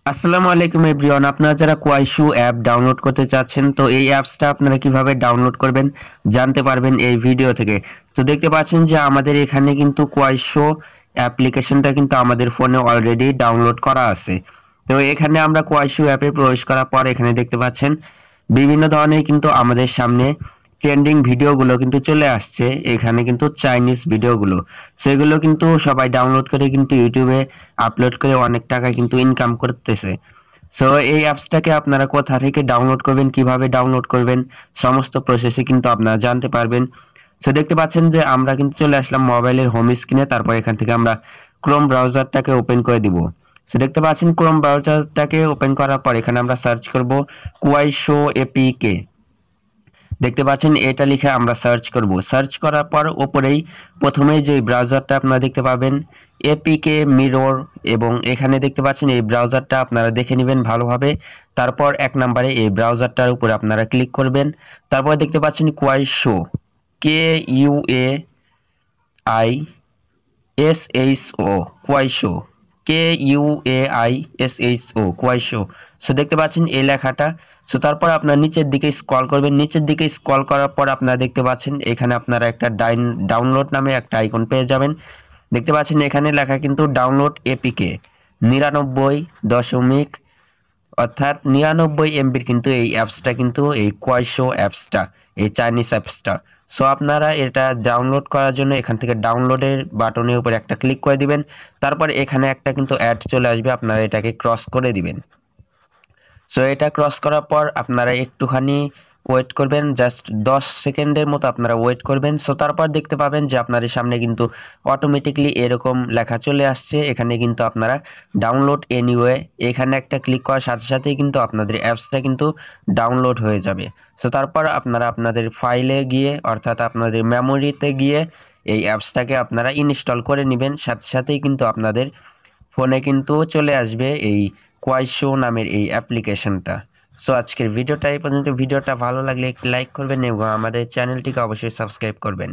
আসসালামু আলাইকুম এভরিওয়ান, আপনারা যারা কোয়াইশু অ্যাপ ডাউনলোড করতে চাচ্ছেন তো এই অ্যাপসটা আপনারা কিভাবে ডাউনলোড করবেন জানতে পারবেন এই ভিডিও থেকে। তো দেখতে পাচ্ছেন যে আমাদের এখানে কিন্তু কোয়াইশু অ্যাপ্লিকেশনটা কিন্তু আমাদের ফোনে অলরেডি ডাউনলোড করা আছে। তো এখানে আমরা কোয়াইশু অ্যাপে প্রবেশ করার পর এখানে দেখতে পাচ্ছেন বিভিন্ন ধরনের কিন্তু আমাদের সামনে ট্রেন্ডিং ভিডিওগুলো কিন্তু চলে আসছে। এখানে কিন্তু চাইনিজ ভিডিওগুলো, সেগুলো কিন্তু সবাই ডাউনলোড করে কিন্তু ইউটিউবে আপলোড করে অনেক টাকা কিন্তু ইনকাম করতেছে। সো এই অ্যাপসটাকে আপনারা কোথা থেকে ডাউনলোড করবেন, কিভাবে ডাউনলোড করবেন, সমস্ত প্রসেসে কিন্তু আপনারা জানতে পারবেন। সো দেখতে পাচ্ছেন যে আমরা কিন্তু চলে আসলাম মোবাইলের হোম স্ক্রিনে। তারপর এখান থেকে আমরা ক্রোম ব্রাউজারটাকে ওপেন করে দিব। সো দেখতে পাচ্ছেন ক্রোম ব্রাউজারটাকে ওপেন করার পর এখানে আমরা সার্চ করব কুয়াইশো এপিকে। দেখতে পাচ্ছেন এটা লিখে আমরা সার্চ করব। সার্চ করার পর উপরেই প্রথমেই যে ব্রাউজারটা আপনারা দেখতে পাবেন এপিকে মিরর, এবং এখানে দেখতে পাচ্ছেন এই ব্রাউজারটা আপনারা দেখে নেবেন ভালোভাবে। তারপর এক নম্বরে এই ব্রাউজারটার উপরে আপনারা ক্লিক করবেন। তারপর দেখতে পাচ্ছেন কুয়াইশো, KUAI SHO, কুয়াইশো, KUAISHO, কুয়াইশো। সো দেখতে পাচ্ছেন এই লেখাটা। সো তারপর আপনার নিচের দিকে স্ক্রল করবেন। নিচের দিকে স্ক্রল করার পর আপনারা দেখতে পাচ্ছেন এখানে আপনারা একটা ডাউনলোড নামে একটা আইকন পেয়ে যাবেন। দেখতে পাচ্ছেন এখানে লেখা কিন্তু ডাউনলোড এপিকে 99 অর্থাৎ 99 এমবির কিন্তু এই অ্যাপসটা, কিন্তু এই কোয়াইশো অ্যাপসটা, এই চাইনিজ অ্যাপসটা। সো আপনারা এটা ডাউনলোড করার জন্য এখান থেকে ডাউনলোডের বাটনের উপর একটা ক্লিক করে দিবেন। তারপর এখানে একটা কিন্তু অ্যাড চলে আসবে, আপনারা এটাকে ক্রস করে দিবেন। সো এটা ক্রস করার পর আপনারা একটুখানি ওয়েট করবেন, জাস্ট 10 সেকেন্ডের মতো আপনারা ওয়েট করবেন। সো তারপর দেখতে পাবেন যে আপনাদের সামনে কিন্তু অটোমেটিকলি এরকম লেখা চলে আসছে। এখানে কিন্তু আপনারা ডাউনলোড এনিওয়ে, এখানে একটা ক্লিক করার সাথে সাথেই কিন্তু আপনাদের অ্যাপসটা কিন্তু ডাউনলোড হয়ে যাবে। সো তারপর আপনারা আপনাদের ফাইলে গিয়ে, অর্থাৎ আপনাদের মেমোরিতে গিয়ে এই অ্যাপসটাকে আপনারা ইনস্টল করে নেবেন। সাথে সাথেই কিন্তু আপনাদের ফোনে কিন্তু চলে আসবে এই কোয়াইশো নামের এই অ্যাপ্লিকেশনটা। সো আজকের ভিডিওটা এই পর্যন্ত। ভিডিওটা ভালো লাগলে একটি লাইক করবেন এবং আমাদের চ্যানেলটিকে অবশ্যই সাবস্ক্রাইব করবেন।